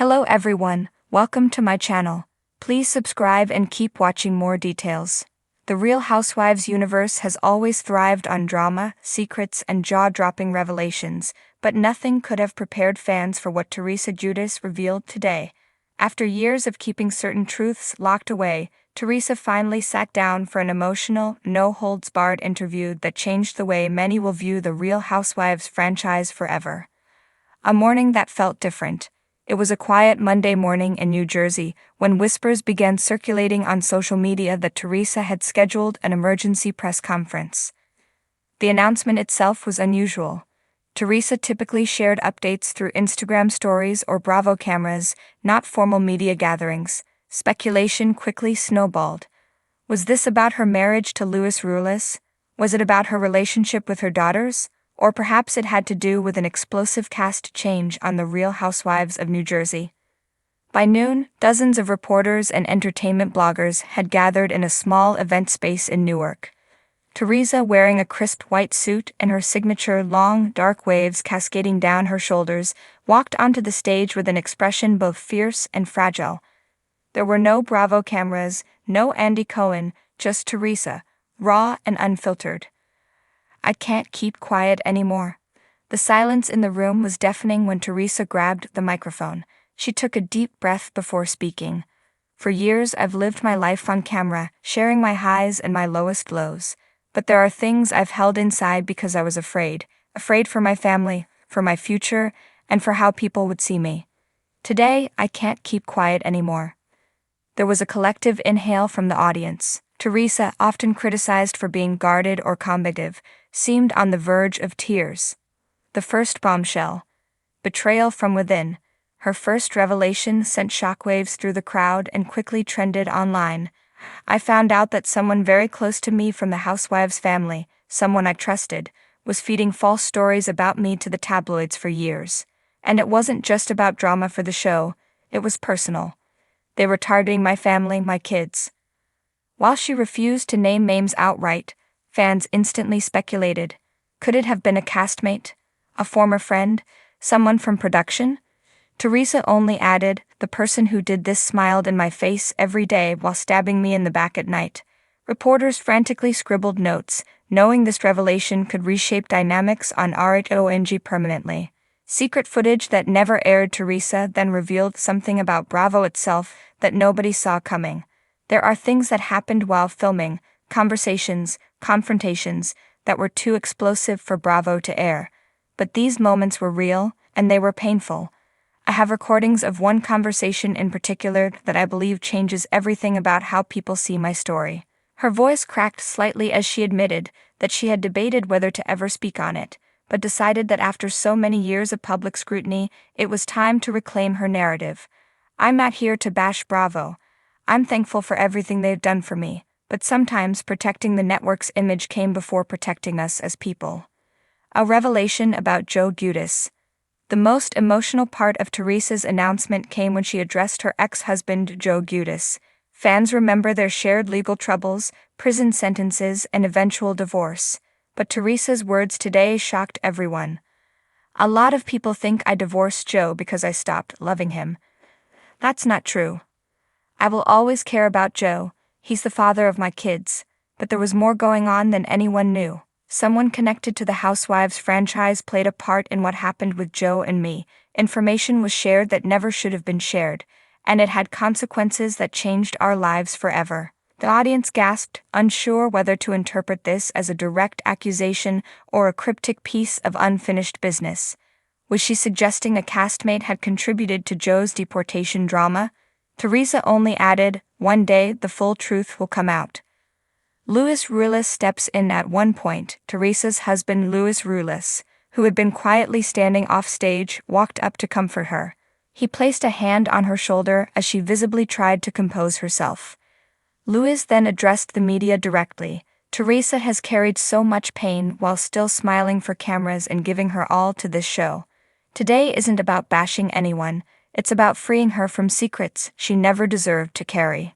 Hello everyone, welcome to my channel. Please subscribe and keep watching more details. The Real Housewives universe has always thrived on drama, secrets, and jaw-dropping revelations, but nothing could have prepared fans for what Teresa Giudice revealed today. After years of keeping certain truths locked away, Teresa finally sat down for an emotional, no-holds-barred interview that changed the way many will view the Real Housewives franchise forever. A morning that felt different. It was a quiet Monday morning in New Jersey when whispers began circulating on social media that Teresa had scheduled an emergency press conference. The announcement itself was unusual. Teresa typically shared updates through Instagram stories or Bravo cameras, not formal media gatherings. Speculation quickly snowballed. Was this about her marriage to Ruelas? Was it about her relationship with her daughters? Or perhaps it had to do with an explosive cast change on The Real Housewives of New Jersey. By noon, dozens of reporters and entertainment bloggers had gathered in a small event space in Newark. Teresa, wearing a crisp white suit and her signature long, dark waves cascading down her shoulders, walked onto the stage with an expression both fierce and fragile. There were no Bravo cameras, no Andy Cohen, just Teresa, raw and unfiltered. "I can't keep quiet anymore." The silence in the room was deafening when Teresa grabbed the microphone. She took a deep breath before speaking. "For years I've lived my life on camera, sharing my highs and my lowest lows. But there are things I've held inside because I was afraid for my family, for my future, and for how people would see me. Today, I can't keep quiet anymore." There was a collective inhale from the audience. Teresa, often criticized for being guarded or combative, seemed on the verge of tears. The first bombshell. Betrayal from within. Her first revelation sent shockwaves through the crowd and quickly trended online. "I found out that someone very close to me from the Housewives family, someone I trusted, was feeding false stories about me to the tabloids for years. And it wasn't just about drama for the show, it was personal. They were targeting my family, my kids." While she refused to name names outright, fans instantly speculated. Could it have been a castmate? A former friend? Someone from production? Teresa only added, "The person who did this smiled in my face every day while stabbing me in the back at night." Reporters frantically scribbled notes, knowing this revelation could reshape dynamics on RHONG permanently. Secret footage that never aired. Teresa then revealed something about Bravo itself that nobody saw coming. There are things that happened while filming, conversations, confrontations, that were too explosive for Bravo to air. But these moments were real, and they were painful. I have recordings of one conversation in particular that I believe changes everything about how people see my story. Her voice cracked slightly as she admitted that she had debated whether to ever speak on it, but decided that after so many years of public scrutiny, it was time to reclaim her narrative. "I'm not here to bash Bravo. I'm thankful for everything they've done for me, but sometimes protecting the network's image came before protecting us as people." A revelation about Giudice. The most emotional part of Teresa's announcement came when she addressed her ex-husband Giudice. Fans remember their shared legal troubles, prison sentences, and eventual divorce. But Teresa's words today shocked everyone. "A lot of people think I divorced Joe because I stopped loving him. That's not true. I will always care about Joe, he's the father of my kids, but there was more going on than anyone knew. Someone connected to the Housewives franchise played a part in what happened with Joe and me. Information was shared that never should have been shared, and it had consequences that changed our lives forever." The audience gasped, unsure whether to interpret this as a direct accusation or a cryptic piece of unfinished business. Was she suggesting a castmate had contributed to Joe's deportation drama? Teresa only added, "One day the full truth will come out." Ruelas steps in at one point. Teresa's husband Ruelas, who had been quietly standing off stage, walked up to comfort her. He placed a hand on her shoulder as she visibly tried to compose herself. Luis then addressed the media directly. "Teresa has carried so much pain while still smiling for cameras and giving her all to this show. Today isn't about bashing anyone, it's about freeing her from secrets she never deserved to carry."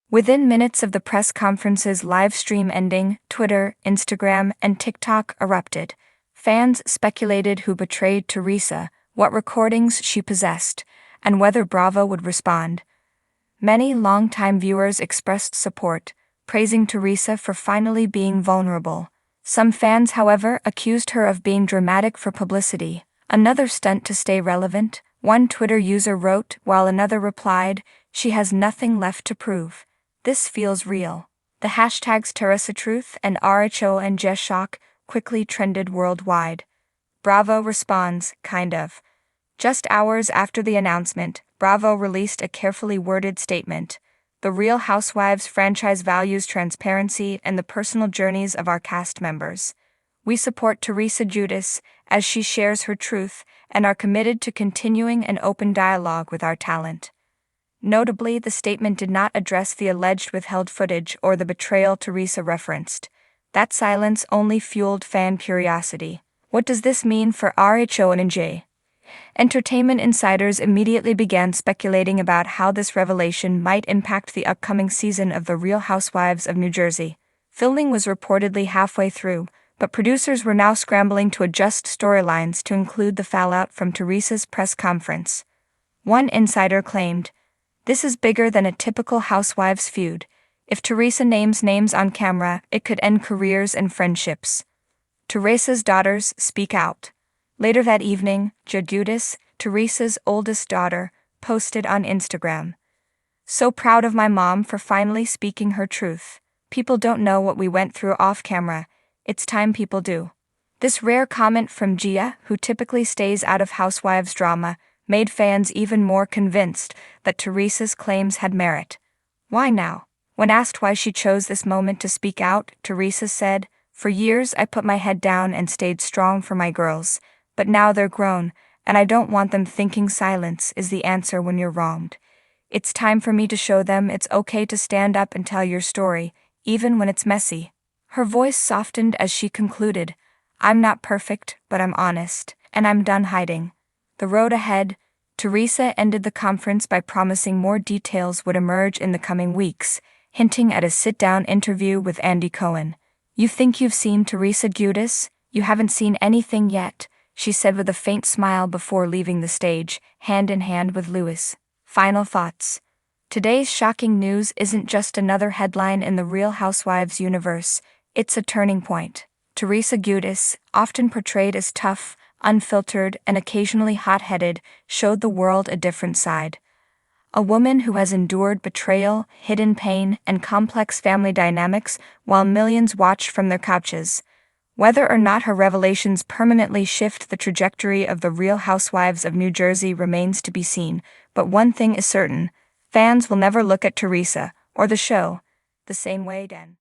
Within minutes of the press conference's live stream ending, Twitter, Instagram, and TikTok erupted. Fans speculated who betrayed Teresa, what recordings she possessed, and whether Bravo would respond. Many longtime viewers expressed support, praising Teresa for finally being vulnerable. Some fans, however, accused her of being dramatic for publicity, another stunt to stay relevant. One Twitter user wrote, while another replied, "She has nothing left to prove. This feels real." The hashtags TeresaTruth and RHONJShock quickly trended worldwide. Bravo responds, kind of. Just hours after the announcement, Bravo released a carefully worded statement. The Real Housewives franchise values transparency and the personal journeys of our cast members. We support Teresa Giudice as she shares her truth and are committed to continuing an open dialogue with our talent. Notably, the statement did not address the alleged withheld footage or the betrayal Teresa referenced. That silence only fueled fan curiosity. What does this mean for RHONJ? Entertainment insiders immediately began speculating about how this revelation might impact the upcoming season of The Real Housewives of New Jersey. Filming was reportedly halfway through, but producers were now scrambling to adjust storylines to include the fallout from Teresa's press conference. One insider claimed, "This is bigger than a typical Housewives feud. If Teresa names names on camera, it could end careers and friendships." Teresa's daughters speak out. Later that evening, Giudice, Teresa's oldest daughter, posted on Instagram, "So proud of my mom for finally speaking her truth. People don't know what we went through off camera. It's time people do." This rare comment from Gia, who typically stays out of Housewives drama, made fans even more convinced that Teresa's claims had merit. Why now? When asked why she chose this moment to speak out, Teresa said, "For years I put my head down and stayed strong for my girls. But now they're grown, and I don't want them thinking silence is the answer when you're wronged. It's time for me to show them it's okay to stand up and tell your story, even when it's messy." Her voice softened as she concluded, "I'm not perfect, but I'm honest, and I'm done hiding." The road ahead. Teresa ended the conference by promising more details would emerge in the coming weeks, hinting at a sit-down interview with Andy Cohen. "You think you've seen Teresa Giudice? You haven't seen anything yet," she said with a faint smile before leaving the stage, hand in hand with Louis. Final thoughts. Today's shocking news isn't just another headline in the Real Housewives universe, it's a turning point. Teresa Giudice, often portrayed as tough, unfiltered, and occasionally hot-headed, showed the world a different side. A woman who has endured betrayal, hidden pain, and complex family dynamics while millions watch from their couches. Whether or not her revelations permanently shift the trajectory of the Real Housewives of New Jersey remains to be seen, but one thing is certain: fans will never look at Teresa, or the show, the same way again.